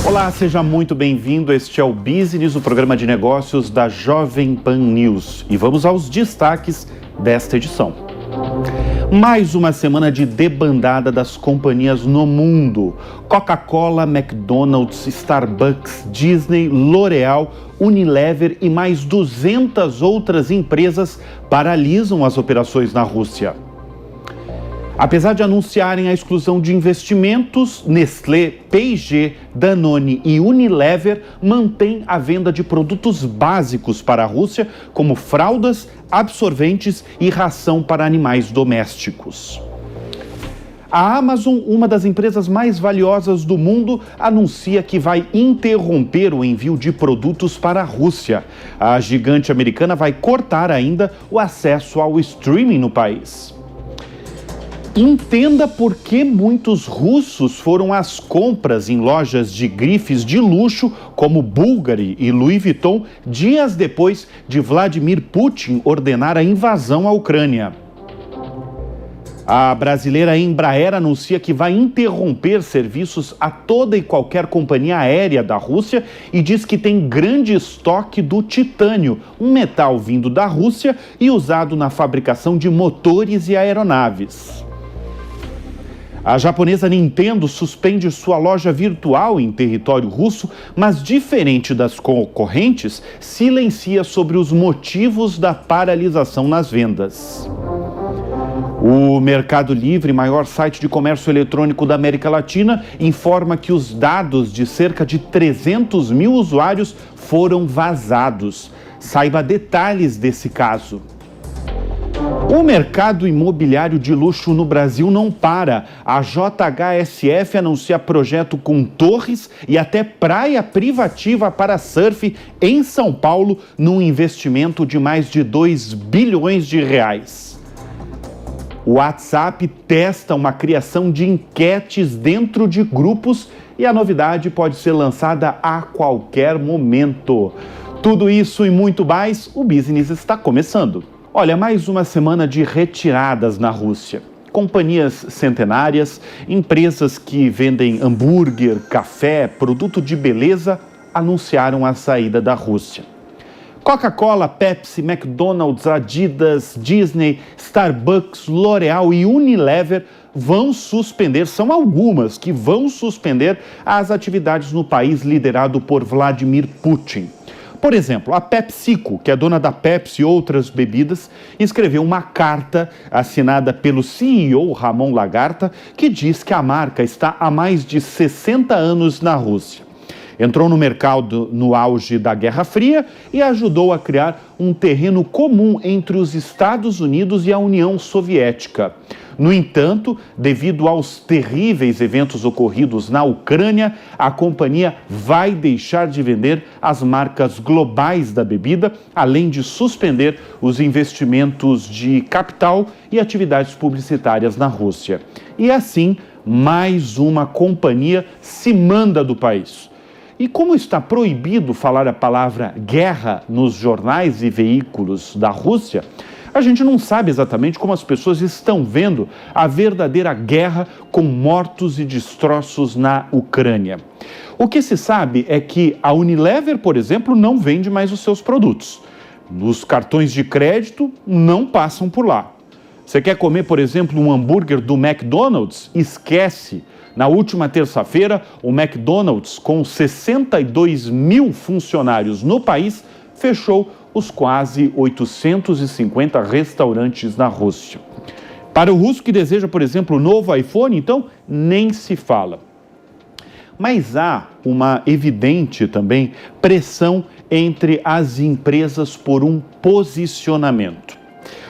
Olá, seja muito bem-vindo. Este é o Business, o programa de negócios da Jovem Pan News. E vamos aos destaques desta edição. Mais uma semana de debandada das companhias no mundo. Coca-Cola, McDonald's, Starbucks, Disney, L'Oréal, Unilever e mais 200 outras empresas paralisam as operações na Rússia. Apesar de anunciarem a exclusão de investimentos, Nestlé, P&G, Danone e Unilever mantêm a venda de produtos básicos para a Rússia, como fraldas, absorventes e ração para animais domésticos. A Amazon, uma das empresas mais valiosas do mundo, anuncia que vai interromper o envio de produtos para a Rússia. A gigante americana vai cortar ainda o acesso ao streaming no país. Entenda por que muitos russos foram às compras em lojas de grifes de luxo como Bulgari e Louis Vuitton dias depois de Vladimir Putin ordenar a invasão à Ucrânia. A brasileira Embraer anuncia que vai interromper serviços a toda e qualquer companhia aérea da Rússia e diz que tem grande estoque do titânio, um metal vindo da Rússia e usado na fabricação de motores e aeronaves. A japonesa Nintendo suspende sua loja virtual em território russo, mas, diferente das concorrentes, silencia sobre os motivos da paralisação nas vendas. O Mercado Livre, maior site de comércio eletrônico da América Latina, informa que os dados de cerca de 300 mil usuários foram vazados. Saiba detalhes desse caso. O mercado imobiliário de luxo no Brasil não para. A JHSF anuncia projeto com torres e até praia privativa para surf em São Paulo, num investimento de mais de 2 bilhões de reais. O WhatsApp testa uma criação de enquetes dentro de grupos e a novidade pode ser lançada a qualquer momento. Tudo isso e muito mais, o Business está começando. Olha, mais uma semana de retiradas na Rússia. Companhias centenárias, empresas que vendem hambúrguer, café, produto de beleza, anunciaram a saída da Rússia. Coca-Cola, Pepsi, McDonald's, Adidas, Disney, Starbucks, L'Oréal e Unilever vão suspender, são algumas que vão suspender as atividades no país liderado por Vladimir Putin. Por exemplo, a PepsiCo, que é dona da Pepsi e outras bebidas, escreveu uma carta assinada pelo CEO Ramon Laguarta, que diz que a marca está há mais de 60 anos na Rússia. Entrou no mercado no auge da Guerra Fria e ajudou a criar um terreno comum entre os Estados Unidos e a União Soviética. No entanto, devido aos terríveis eventos ocorridos na Ucrânia, a companhia vai deixar de vender as marcas globais da bebida, além de suspender os investimentos de capital e atividades publicitárias na Rússia. E assim, mais uma companhia se manda do país. E como está proibido falar a palavra guerra nos jornais e veículos da Rússia, a gente não sabe exatamente como as pessoas estão vendo a verdadeira guerra com mortos e destroços na Ucrânia. O que se sabe é que a Unilever, por exemplo, não vende mais os seus produtos. Os cartões de crédito não passam por lá. Você quer comer, por exemplo, um hambúrguer do McDonald's? Esquece. Na última terça-feira, o McDonald's, com 62 mil funcionários no país, fechou os quase 850 restaurantes na Rússia. Para o russo que deseja, por exemplo, o novo iPhone, então, nem se fala. Mas há uma evidente também pressão entre as empresas por um posicionamento.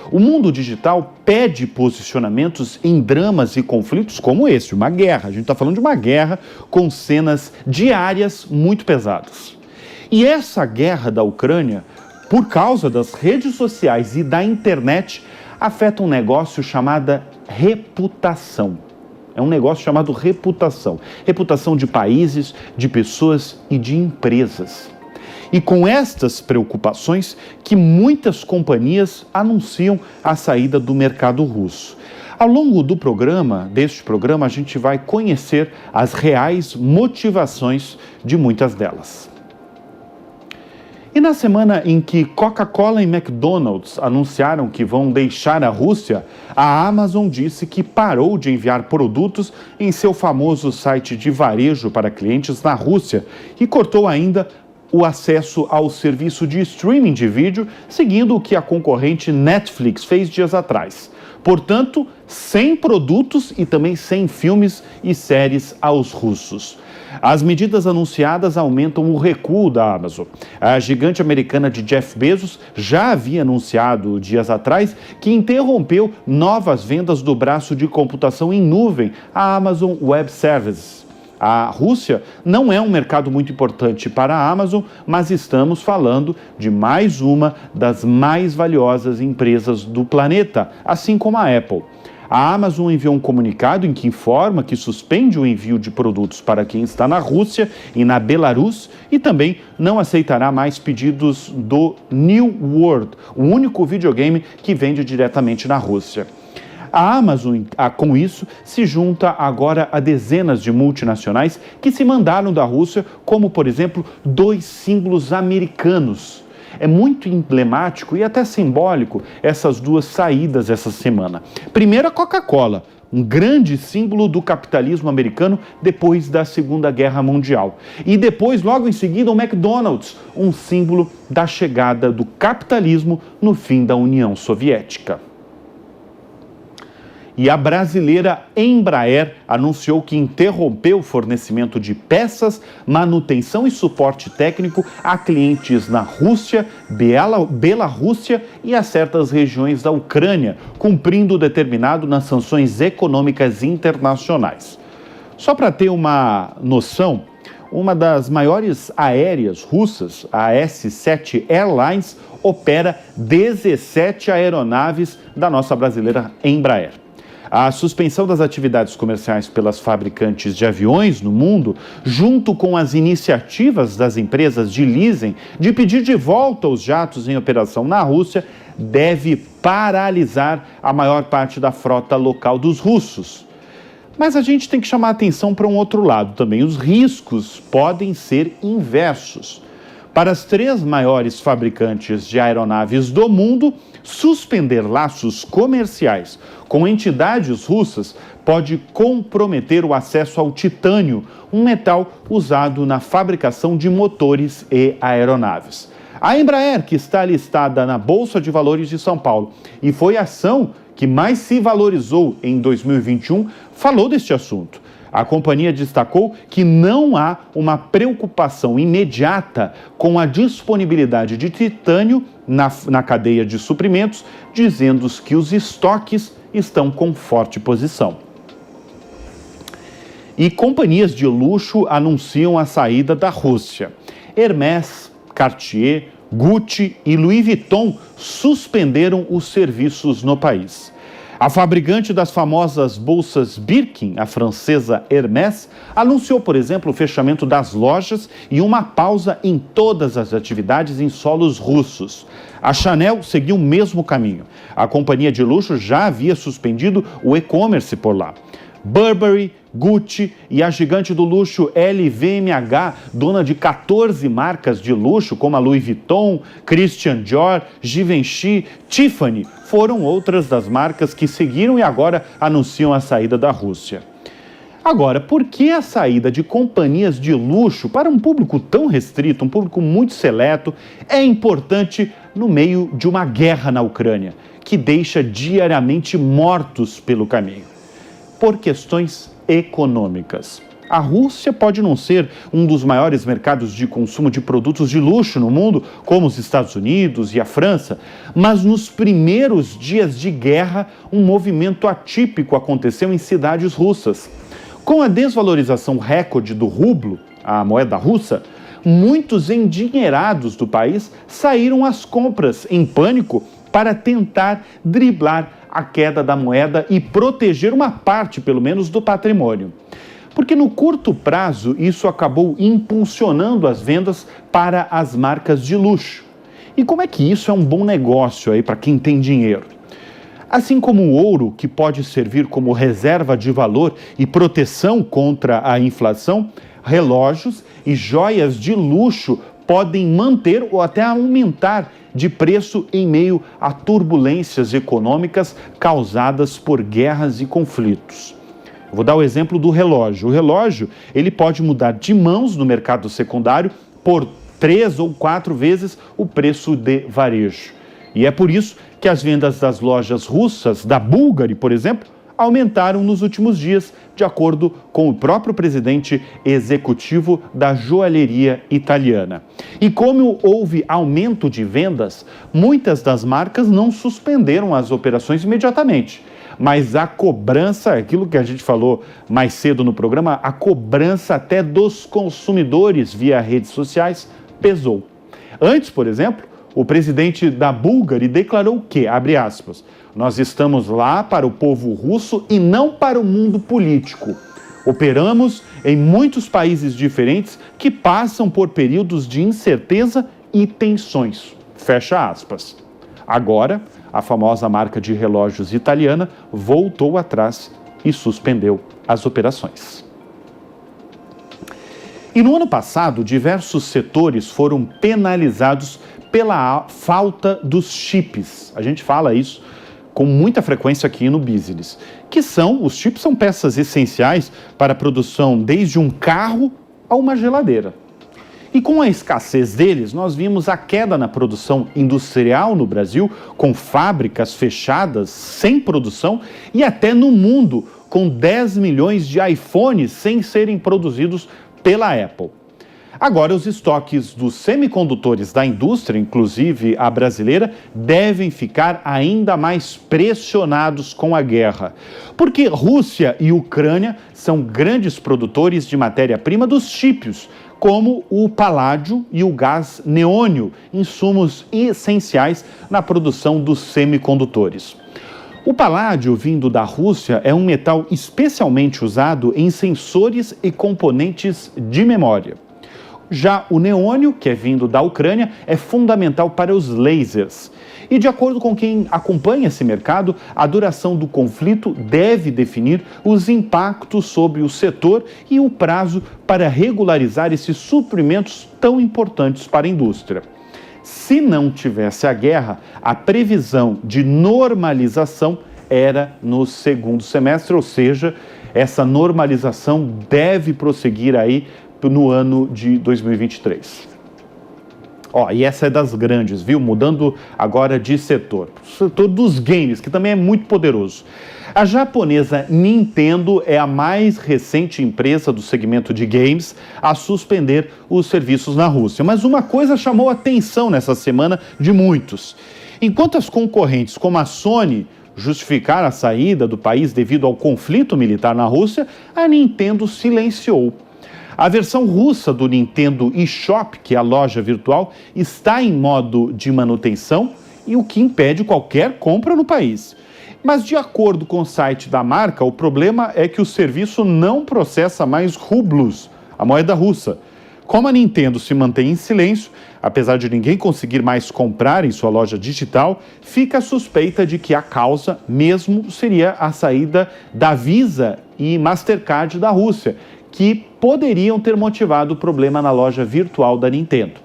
O mundo digital pede posicionamentos em dramas e conflitos como esse, uma guerra. A gente está falando de uma guerra com cenas diárias muito pesadas. E essa guerra da Ucrânia, por causa das redes sociais e da internet, afeta um negócio chamado reputação. É um negócio chamado reputação. Reputação de países, de pessoas e de empresas. E com estas preocupações que muitas companhias anunciam a saída do mercado russo. Ao longo deste programa, a gente vai conhecer as reais motivações de muitas delas. E na semana em que Coca-Cola e McDonald's anunciaram que vão deixar a Rússia, a Amazon disse que parou de enviar produtos em seu famoso site de varejo para clientes na Rússia e cortou ainda o acesso ao serviço de streaming de vídeo, seguindo o que a concorrente Netflix fez dias atrás. Portanto, sem produtos e também sem filmes e séries aos russos. As medidas anunciadas aumentam o recuo da Amazon. A gigante americana de Jeff Bezos já havia anunciado dias atrás que interrompeu novas vendas do braço de computação em nuvem, a Amazon Web Services. A Rússia não é um mercado muito importante para a Amazon, mas estamos falando de mais uma das mais valiosas empresas do planeta, assim como a Apple. A Amazon enviou um comunicado em que informa que suspende o envio de produtos para quem está na Rússia e na Belarus e também não aceitará mais pedidos do New World, o único videogame que vende diretamente na Rússia. A Amazon, com isso, se junta agora a dezenas de multinacionais que se mandaram da Rússia, como, por exemplo, 2 símbolos americanos. É muito emblemático e até simbólico essas 2 saídas essa semana. Primeiro, a Coca-Cola, um grande símbolo do capitalismo americano depois da Segunda Guerra Mundial. E depois, logo em seguida, o McDonald's, um símbolo da chegada do capitalismo no fim da União Soviética. E a brasileira Embraer anunciou que interrompeu o fornecimento de peças, manutenção e suporte técnico a clientes na Rússia, Bielorrússia e a certas regiões da Ucrânia, cumprindo o determinado nas sanções econômicas internacionais. Só para ter uma noção, uma das maiores aéreas russas, a S7 Airlines, opera 17 aeronaves da nossa brasileira Embraer. A suspensão das atividades comerciais pelas fabricantes de aviões no mundo, junto com as iniciativas das empresas de leasing de pedir de volta os jatos em operação na Rússia, deve paralisar a maior parte da frota local dos russos. Mas a gente tem que chamar a atenção para um outro lado também. Os riscos podem ser inversos. Para as 3 maiores fabricantes de aeronaves do mundo, suspender laços comerciais com entidades russas pode comprometer o acesso ao titânio, um metal usado na fabricação de motores e aeronaves. A Embraer, que está listada na Bolsa de Valores de São Paulo e foi a ação que mais se valorizou em 2021, falou deste assunto. A companhia destacou que não há uma preocupação imediata com a disponibilidade de titânio na cadeia de suprimentos, dizendo que os estoques estão com forte posição. E companhias de luxo anunciam a saída da Rússia. Hermès, Cartier, Gucci e Louis Vuitton suspenderam os serviços no país. A fabricante das famosas bolsas Birkin, a francesa Hermès, anunciou, por exemplo, o fechamento das lojas e uma pausa em todas as atividades em solos russos. A Chanel seguiu o mesmo caminho. A companhia de luxo já havia suspendido o e-commerce por lá. Burberry, Gucci e a gigante do luxo LVMH, dona de 14 marcas de luxo, como a Louis Vuitton, Christian Dior, Givenchy, Tiffany, foram outras das marcas que seguiram e agora anunciam a saída da Rússia. Agora, por que a saída de companhias de luxo para um público tão restrito, um público muito seleto, é importante no meio de uma guerra na Ucrânia, que deixa diariamente mortos pelo caminho? Por questões econômicas. A Rússia pode não ser um dos maiores mercados de consumo de produtos de luxo no mundo, como os Estados Unidos e a França, mas nos primeiros dias de guerra, um movimento atípico aconteceu em cidades russas. Com a desvalorização recorde do rublo, a moeda russa, muitos endinheirados do país saíram às compras em pânico para tentar driblar a queda da moeda e proteger uma parte, pelo menos, do patrimônio. Porque no curto prazo, isso acabou impulsionando as vendas para as marcas de luxo. E como é que isso é um bom negócio aí para quem tem dinheiro? Assim como o ouro, que pode servir como reserva de valor e proteção contra a inflação, relógios e joias de luxo podem manter ou até aumentar de preço em meio a turbulências econômicas causadas por guerras e conflitos. Vou dar o exemplo do relógio. O relógio, ele pode mudar de mãos no mercado secundário por 3 ou 4 vezes o preço de varejo. E é por isso que as vendas das lojas russas, da Bulgari, por exemplo, aumentaram nos últimos dias, de acordo com o próprio presidente executivo da joalheria italiana. E como houve aumento de vendas, muitas das marcas não suspenderam as operações imediatamente. Mas a cobrança, aquilo que a gente falou mais cedo no programa, a cobrança até dos consumidores via redes sociais pesou. Antes, por exemplo, o presidente da Bulgari declarou que, abre aspas, nós estamos lá para o povo russo e não para o mundo político. Operamos em muitos países diferentes que passam por períodos de incerteza e tensões. Fecha aspas. Agora, a famosa marca de relógios italiana voltou atrás e suspendeu as operações. E no ano passado, diversos setores foram penalizados pela falta dos chips. A gente fala isso com muita frequência aqui no Business. Os chips são peças essenciais para a produção desde um carro a uma geladeira. E com a escassez deles, nós vimos a queda na produção industrial no Brasil, com fábricas fechadas, sem produção, e até no mundo, com 10 milhões de iPhones sem serem produzidos pela Apple. Agora, os estoques dos semicondutores da indústria, inclusive a brasileira, devem ficar ainda mais pressionados com a guerra. Porque Rússia e Ucrânia são grandes produtores de matéria-prima dos chips, como o paládio e o gás neônio, insumos essenciais na produção dos semicondutores. O paládio, vindo da Rússia, é um metal especialmente usado em sensores e componentes de memória. Já o neônio, que é vindo da Ucrânia, é fundamental para os lasers. E de acordo com quem acompanha esse mercado, a duração do conflito deve definir os impactos sobre o setor e o prazo para regularizar esses suprimentos tão importantes para a indústria. Se não tivesse a guerra, a previsão de normalização era no segundo semestre, ou seja, essa normalização deve prosseguir aí no ano de 2023. E essa é das grandes, viu? Mudando agora de setor. O setor dos games, que também é muito poderoso. A japonesa Nintendo é a mais recente empresa do segmento de games a suspender os serviços na Rússia. Mas uma coisa chamou a atenção nessa semana de muitos. Enquanto as concorrentes como a Sony justificaram a saída do país devido ao conflito militar na Rússia, a Nintendo silenciou. A versão russa do Nintendo eShop, que é a loja virtual, está em modo de manutenção e o que impede qualquer compra no país. Mas, de acordo com o site da marca, o problema é que o serviço não processa mais rublos, a moeda russa. Como a Nintendo se mantém em silêncio, apesar de ninguém conseguir mais comprar em sua loja digital, fica a suspeita de que a causa mesmo seria a saída da Visa e Mastercard da Rússia, que poderiam ter motivado o problema na loja virtual da Nintendo.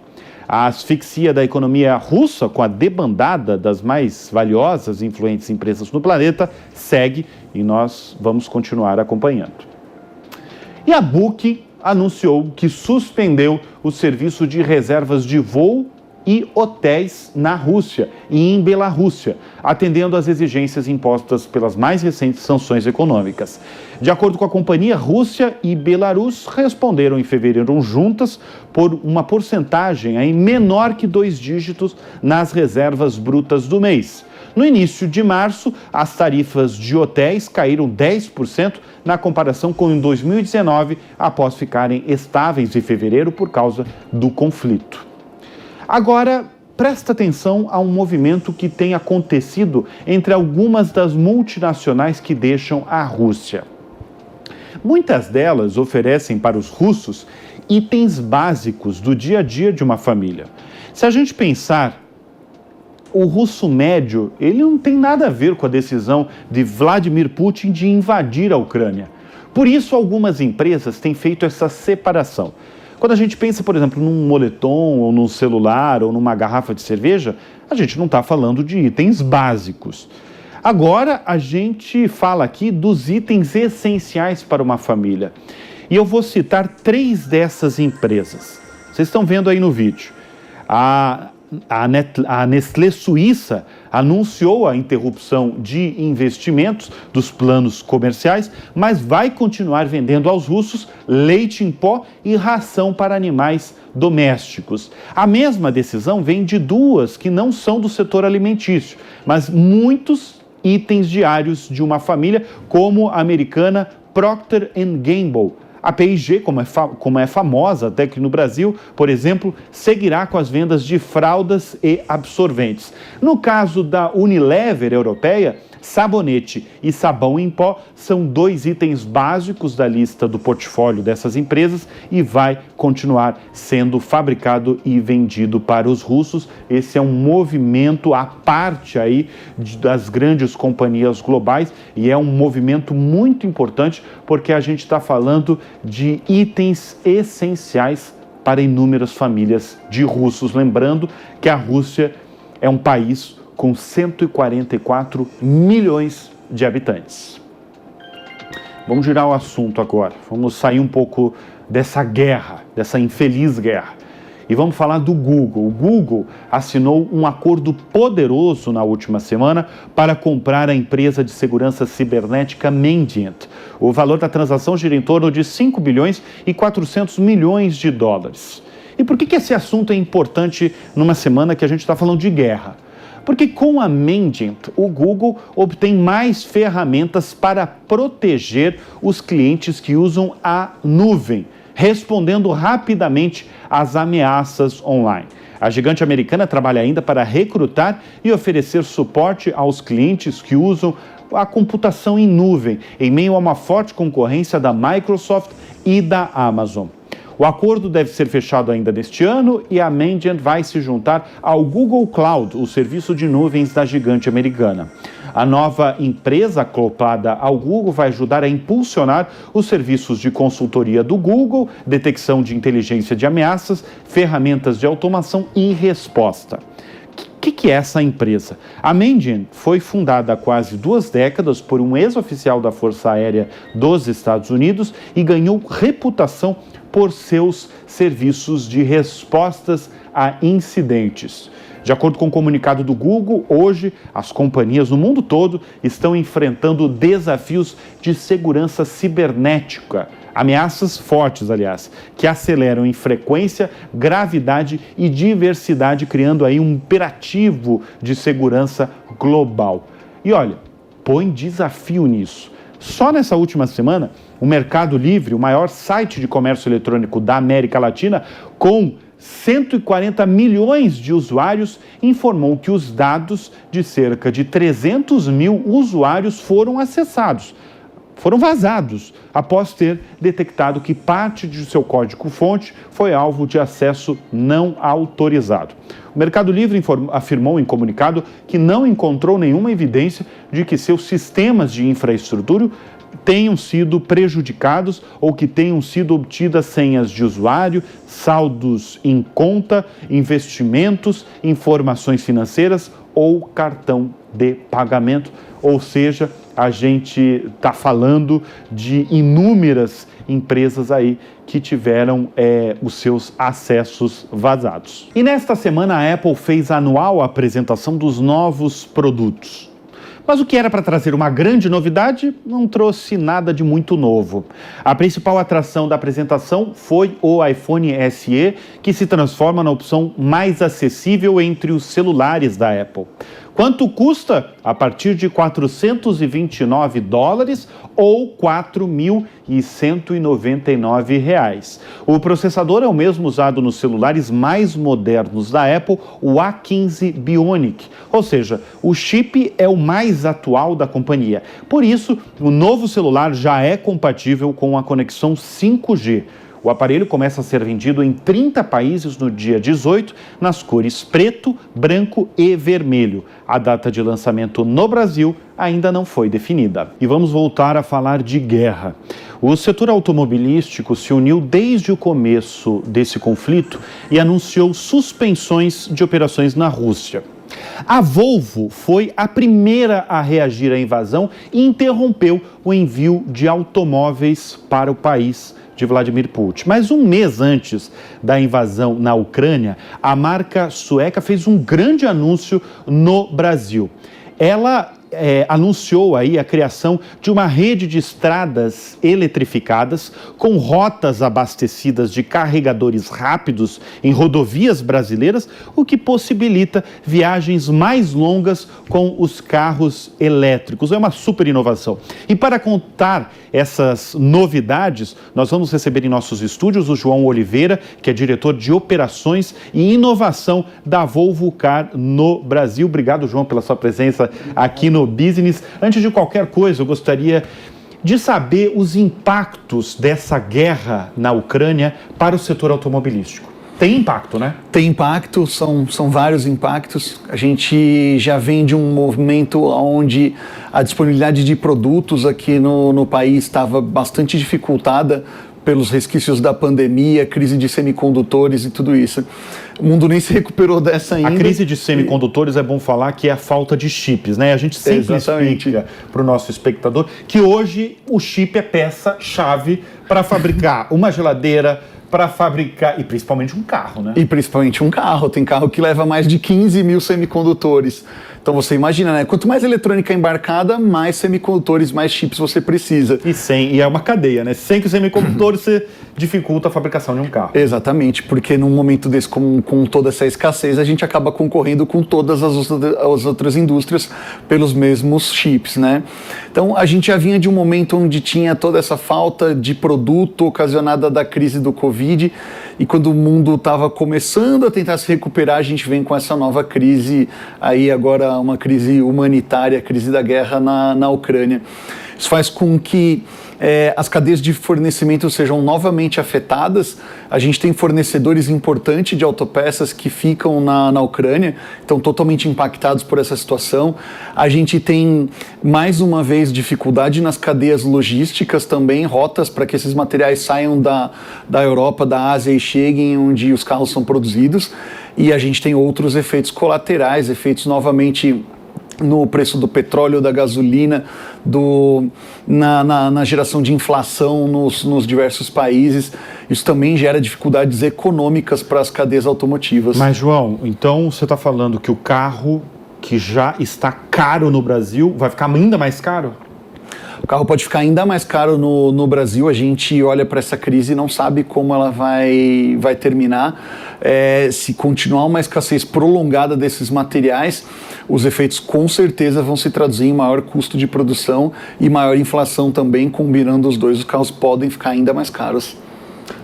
A asfixia da economia russa com a debandada das mais valiosas e influentes empresas no planeta segue e nós vamos continuar acompanhando. E a Booking anunciou que suspendeu o serviço de reservas de voo e hotéis na Rússia e em Bielorrússia, atendendo às exigências impostas pelas mais recentes sanções econômicas. De acordo com a companhia, Rússia e Belarus responderam em fevereiro juntas por uma porcentagem aí menor que 2 dígitos nas reservas brutas do mês. No início de março, as tarifas de hotéis caíram 10% na comparação com 2019, após ficarem estáveis em fevereiro por causa do conflito. Agora, presta atenção a um movimento que tem acontecido entre algumas das multinacionais que deixam a Rússia. Muitas delas oferecem para os russos itens básicos do dia a dia de uma família. Se a gente pensar o russo médio, ele não tem nada a ver com a decisão de Vladimir Putin de invadir a Ucrânia. Por isso, algumas empresas têm feito essa separação. Quando a gente pensa, por exemplo, num moletom, ou num celular, ou numa garrafa de cerveja, a gente não está falando de itens básicos. Agora, a gente fala aqui dos itens essenciais para uma família. E eu vou citar 3 dessas empresas. Vocês estão vendo aí no vídeo. A Nestlé Suíça anunciou a interrupção de investimentos dos planos comerciais, mas vai continuar vendendo aos russos leite em pó e ração para animais domésticos. A mesma decisão vem de 2 que não são do setor alimentício, mas muitos itens diários de uma família, como a americana Procter & Gamble. A P&G, como é famosa até aqui no Brasil, por exemplo, seguirá com as vendas de fraldas e absorventes. No caso da Unilever europeia, sabonete e sabão em pó são 2 itens básicos da lista do portfólio dessas empresas e vai continuar sendo fabricado e vendido para os russos. Esse é um movimento à parte aí das grandes companhias globais e é um movimento muito importante porque a gente está falando de itens essenciais para inúmeras famílias de russos. Lembrando que a Rússia é um país com 144 milhões de habitantes. Vamos girar o assunto agora. Vamos sair um pouco dessa guerra, dessa infeliz guerra. E vamos falar do Google. O Google assinou um acordo poderoso na última semana para comprar a empresa de segurança cibernética Mandiant. O valor da transação gira em torno de 5 bilhões e 400 milhões de dólares. E por que esse assunto é importante numa semana que a gente está falando de guerra? Porque com a Mandiant, o Google obtém mais ferramentas para proteger os clientes que usam a nuvem, respondendo rapidamente às ameaças online. A gigante americana trabalha ainda para recrutar e oferecer suporte aos clientes que usam a computação em nuvem, em meio a uma forte concorrência da Microsoft e da Amazon. O acordo deve ser fechado ainda neste ano e a Mandiant vai se juntar ao Google Cloud, o serviço de nuvens da gigante americana. A nova empresa acoplada ao Google vai ajudar a impulsionar os serviços de consultoria do Google, detecção de inteligência de ameaças, ferramentas de automação e resposta. O que é essa empresa? A Mandiant foi fundada há quase 2 décadas por um ex-oficial da Força Aérea dos Estados Unidos e ganhou reputação por seus serviços de respostas a incidentes. De acordo com o comunicado do Google, hoje as companhias no mundo todo estão enfrentando desafios de segurança cibernética, ameaças fortes, aliás, que aceleram em frequência, gravidade e diversidade, criando aí um imperativo de segurança global. E olha, põe desafio nisso. Só nessa última semana, o Mercado Livre, o maior site de comércio eletrônico da América Latina, com 140 milhões de usuários, informou que os dados de cerca de 300 mil usuários foram acessados, foram vazados, após ter detectado que parte de seu código-fonte foi alvo de acesso não autorizado. O Mercado Livre afirmou em comunicado que não encontrou nenhuma evidência de que seus sistemas de infraestrutura tenham sido prejudicados ou que tenham sido obtidas senhas de usuário, saldos em conta, investimentos, informações financeiras ou cartão de pagamento. Ou seja, a gente está falando de inúmeras empresas aí que tiveram os seus acessos vazados. E nesta semana a Apple fez a anual apresentação dos novos produtos. Mas o que era para trazer uma grande novidade não trouxe nada de muito novo. A principal atração da apresentação foi o iPhone SE, que se transforma na opção mais acessível entre os celulares da Apple. Quanto custa? A partir de $429 ou R$4.199. O processador é o mesmo usado nos celulares mais modernos da Apple, o A15 Bionic, ou seja, o chip é o mais atual da companhia. Por isso, o novo celular já é compatível com a conexão 5G. O aparelho começa a ser vendido em 30 países no dia 18, nas cores preto, branco e vermelho. A data de lançamento no Brasil ainda não foi definida. E vamos voltar a falar de guerra. O setor automobilístico se uniu desde o começo desse conflito e anunciou suspensões de operações na Rússia. A Volvo foi a primeira a reagir à invasão e interrompeu o envio de automóveis para o país de Vladimir Putin. Mas um mês antes da invasão na Ucrânia, a marca sueca fez um grande anúncio no Brasil. Ela anunciou aí a criação de uma rede de estradas eletrificadas com rotas abastecidas de carregadores rápidos em rodovias brasileiras, o que possibilita viagens mais longas com os carros elétricos. É uma super inovação. E para contar essas novidades, nós vamos receber em nossos estúdios o João Oliveira, que é diretor de operações e inovação da Volvo Car no Brasil. Obrigado, João, pela sua presença aqui no Business. Antes de qualquer coisa, eu gostaria de saber os impactos dessa guerra na Ucrânia para o setor automobilístico. Tem impacto, né? Tem impacto, são vários impactos. A gente já vem de um movimento onde a disponibilidade de produtos aqui no país estava bastante dificultada pelos resquícios da pandemia, crise de semicondutores e tudo isso. O mundo nem se recuperou dessa ainda. A crise de semicondutores é bom falar que é a falta de chips, né? A gente sempre explica para o nosso espectador que hoje o chip é peça-chave para fabricar uma geladeira, para fabricar, e principalmente um carro, né? E principalmente um carro. Tem carro que leva mais de 15 mil semicondutores. Então você imagina, né? Quanto mais eletrônica embarcada, mais semicondutores, mais chips você precisa. E é uma cadeia, né? Sem que os semicondutores você dificulta a fabricação de um carro. Exatamente, porque num momento desse, com toda essa escassez, a gente acaba concorrendo com todas as outras indústrias pelos mesmos chips, né? Então a gente já vinha de um momento onde tinha toda essa falta de produto ocasionada da crise do Covid, e quando o mundo estava começando a tentar se recuperar, a gente vem com essa nova crise, aí agora uma crise humanitária, a crise da guerra na Ucrânia. Isso faz com que as cadeias de fornecimento sejam novamente afetadas. A gente tem fornecedores importantes de autopeças que ficam na Ucrânia, estão totalmente impactados por essa situação. A gente tem, mais uma vez, dificuldade nas cadeias logísticas também, rotas para que esses materiais saiam da Europa, da Ásia e cheguem onde os carros são produzidos. E a gente tem outros efeitos colaterais, efeitos novamente no preço do petróleo, da gasolina, na geração de inflação nos diversos países. Isso também gera dificuldades econômicas para as cadeias automotivas. Mas, João, então você está falando que o carro que já está caro no Brasil vai ficar ainda mais caro? O carro pode ficar ainda mais caro no Brasil. A gente olha para essa crise e não sabe como ela vai terminar. Se continuar uma escassez prolongada desses materiais, os efeitos com certeza vão se traduzir em maior custo de produção e maior inflação também. Combinando os dois, os carros podem ficar ainda mais caros.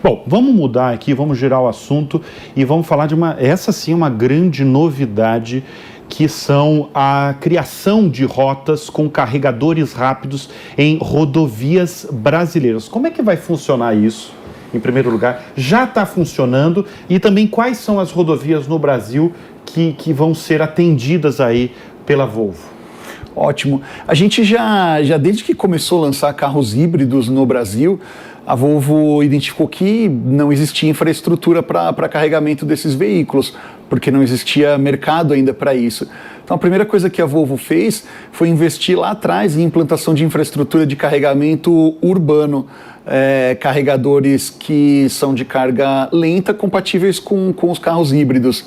Bom, vamos mudar aqui, vamos girar o assunto e vamos falar de essa sim é uma grande novidade, que são a criação de rotas com carregadores rápidos em rodovias brasileiras. Como é que vai funcionar isso, em primeiro lugar? Já está funcionando, e também quais são as rodovias no Brasil que vão ser atendidas aí pela Volvo? Ótimo. A gente já desde que começou a lançar carros híbridos no Brasil, a Volvo identificou que não existia infraestrutura para carregamento desses veículos, porque não existia mercado ainda para isso. Então a primeira coisa que a Volvo fez foi investir lá atrás em implantação de infraestrutura de carregamento urbano, carregadores que são de carga lenta, compatíveis com os carros híbridos.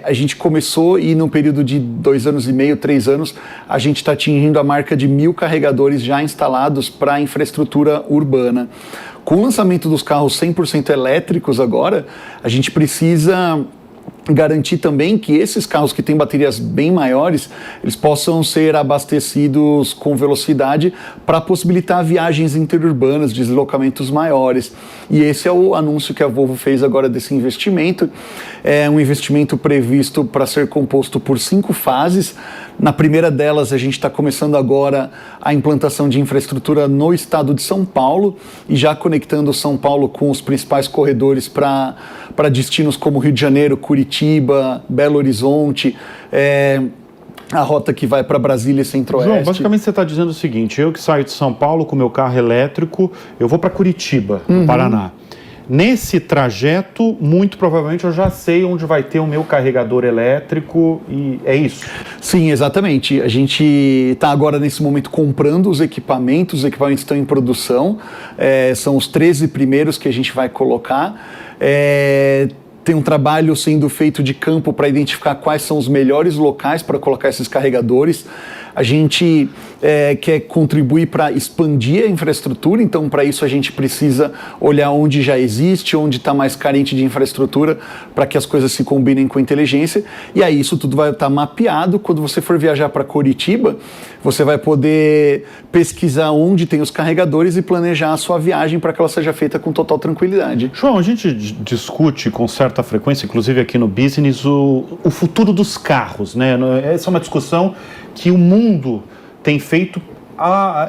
A gente começou e no período de 2 anos e meio, 3 anos, a gente está atingindo a marca de 1.000 carregadores já instalados para a infraestrutura urbana. Com o lançamento dos carros 100% elétricos agora, a gente precisa garantir também que esses carros que têm baterias bem maiores, eles possam ser abastecidos com velocidade para possibilitar viagens interurbanas, deslocamentos maiores. E esse é o anúncio que a Volvo fez agora desse investimento. É um investimento previsto para ser composto por 5 fases. Na primeira delas, a gente está começando agora a implantação de infraestrutura no estado de São Paulo e já conectando São Paulo com os principais corredores para destinos como Rio de Janeiro, Curitiba, Belo Horizonte, a rota que vai para Brasília e Centro-Oeste. João, basicamente você está dizendo o seguinte: eu que saio de São Paulo com meu carro elétrico, eu vou para Curitiba, no Paraná. Nesse trajeto, muito provavelmente eu já sei onde vai ter o meu carregador elétrico e é isso? Sim, exatamente. A gente está agora nesse momento comprando os equipamentos estão em produção, são os 13 primeiros que a gente vai colocar. Tem um trabalho sendo feito de campo para identificar quais são os melhores locais para colocar esses carregadores. A gente quer contribuir para expandir a infraestrutura, então para isso a gente precisa olhar onde já existe, onde está mais carente de infraestrutura, para que as coisas se combinem com inteligência. E aí isso tudo vai estar mapeado. Quando você for viajar para Curitiba, você vai poder pesquisar onde tem os carregadores e planejar a sua viagem para que ela seja feita com total tranquilidade. João, a gente discute com certa frequência, inclusive aqui no Business, o futuro dos carros, né? Essa é uma discussão que o mundo tem feito,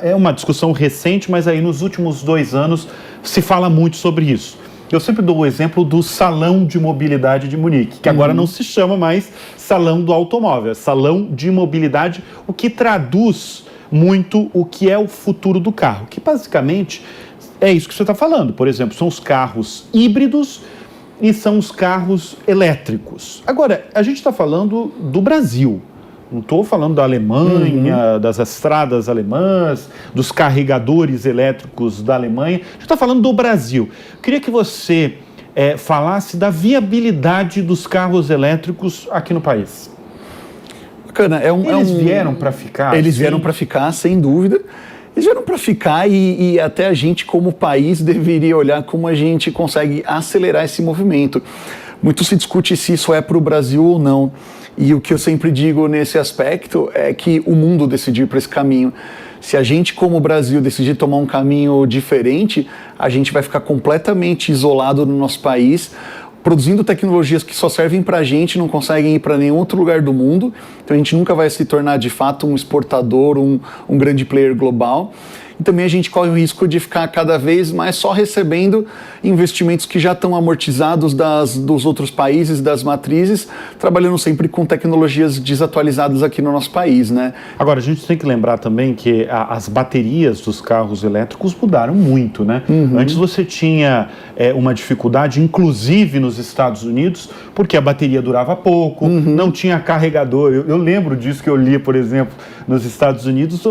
é uma discussão recente, mas aí nos últimos 2 anos se fala muito sobre isso. Eu sempre dou o exemplo do Salão de Mobilidade de Munique, que agora não se chama mais Salão do Automóvel, é Salão de Mobilidade, o que traduz muito o que é o futuro do carro, que basicamente é isso que você está falando. Por exemplo, são os carros híbridos e são os carros elétricos. Agora, a gente está falando do Brasil. Não estou falando da Alemanha, das estradas alemãs, dos carregadores elétricos da Alemanha. A gente está falando do Brasil. Eu queria que você falasse da viabilidade dos carros elétricos aqui no país. Bacana. Eles vieram para ficar? Eles vieram para ficar, sem dúvida. Eles vieram para ficar e até a gente, como país, deveria olhar como a gente consegue acelerar esse movimento. Muito se discute se isso é para o Brasil ou não. E o que eu sempre digo nesse aspecto é que o mundo decidir para esse caminho. Se a gente, como Brasil, decidir tomar um caminho diferente, a gente vai ficar completamente isolado no nosso país, produzindo tecnologias que só servem para a gente, não conseguem ir para nenhum outro lugar do mundo. Então a gente nunca vai se tornar de fato um exportador, um grande player global. E também a gente corre o risco de ficar cada vez mais só recebendo investimentos que já estão amortizados dos outros países, das matrizes, trabalhando sempre com tecnologias desatualizadas aqui no nosso país, né? Agora, a gente tem que lembrar também que as baterias dos carros elétricos mudaram muito, né? Antes você tinha uma dificuldade, inclusive nos Estados Unidos, porque a bateria durava pouco, não tinha carregador. Eu lembro disso que eu li, por exemplo, nos Estados Unidos.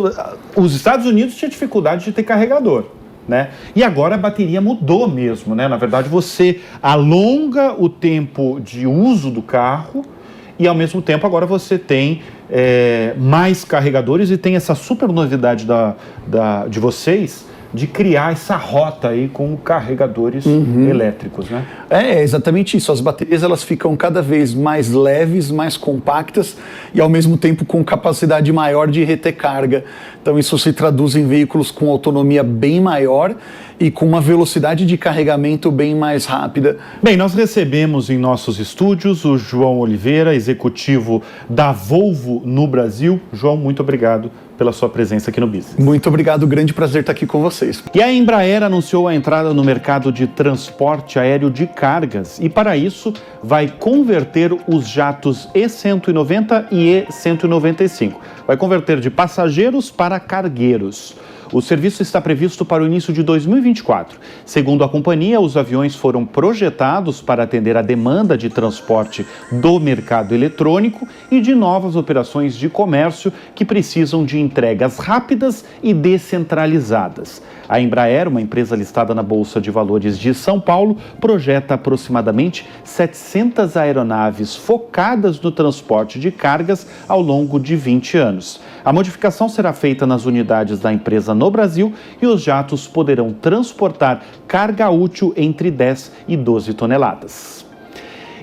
Os Estados Unidos tinham dificuldade de ter carregador, né? E agora a bateria mudou mesmo, né? Na verdade, você alonga o tempo de uso do carro e, ao mesmo tempo, agora você tem mais carregadores e tem essa super novidade de vocês de criar essa rota aí com carregadores elétricos, né? É exatamente isso. As baterias elas ficam cada vez mais leves, mais compactas e ao mesmo tempo com capacidade maior de reter carga. Então isso se traduz em veículos com autonomia bem maior e com uma velocidade de carregamento bem mais rápida. Bem, nós recebemos em nossos estúdios o João Oliveira, executivo da Volvo no Brasil. João, muito obrigado pela sua presença aqui no Business. Muito obrigado, grande prazer estar aqui com vocês. E a Embraer anunciou a entrada no mercado de transporte aéreo de cargas e, para isso, vai converter os jatos E190 e E195. Vai converter de passageiros para cargueiros. O serviço está previsto para o início de 2024. Segundo a companhia, os aviões foram projetados para atender a demanda de transporte do mercado eletrônico e de novas operações de comércio que precisam de entregas rápidas e descentralizadas. A Embraer, uma empresa listada na Bolsa de Valores de São Paulo, projeta aproximadamente 700 aeronaves focadas no transporte de cargas ao longo de 20 anos. A modificação será feita nas unidades da empresa no Brasil e os jatos poderão transportar carga útil entre 10 e 12 toneladas.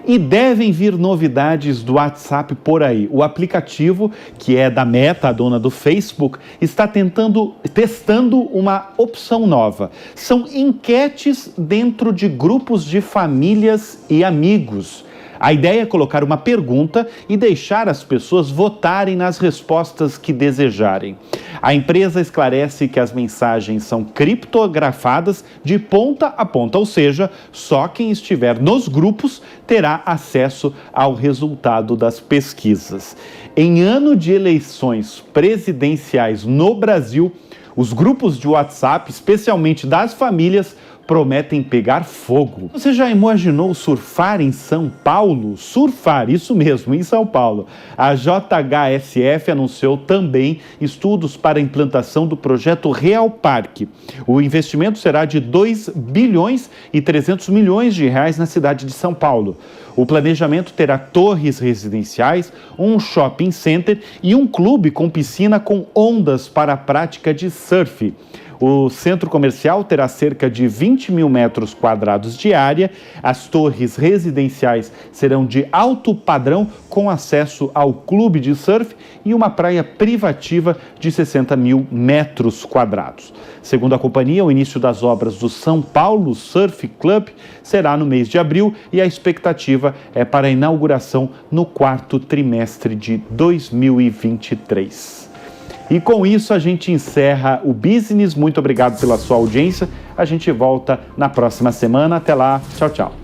E devem vir novidades do WhatsApp por aí. O aplicativo, que é da Meta, a dona do Facebook, está testando uma opção nova. São enquetes dentro de grupos de famílias e amigos. A ideia é colocar uma pergunta e deixar as pessoas votarem nas respostas que desejarem. A empresa esclarece que as mensagens são criptografadas de ponta a ponta, ou seja, só quem estiver nos grupos terá acesso ao resultado das pesquisas. Em ano de eleições presidenciais no Brasil, os grupos de WhatsApp, especialmente das famílias, prometem pegar fogo. Você já imaginou surfar em São Paulo? Surfar, isso mesmo, em São Paulo. A JHSF anunciou também estudos para a implantação do projeto Real Parque. O investimento será de 2 bilhões e 300 milhões de reais na cidade de São Paulo. O planejamento terá torres residenciais, um shopping center e um clube com piscina com ondas para a prática de surf. O centro comercial terá cerca de 20 mil metros quadrados de área. As torres residenciais serão de alto padrão, com acesso ao clube de surf e uma praia privativa de 60 mil metros quadrados. Segundo a companhia, o início das obras do São Paulo Surf Club será no mês de abril e a expectativa é para a inauguração no 4º trimestre de 2023. E com isso a gente encerra o Business. Muito obrigado pela sua audiência. A gente volta na próxima semana. Até lá. Tchau, tchau.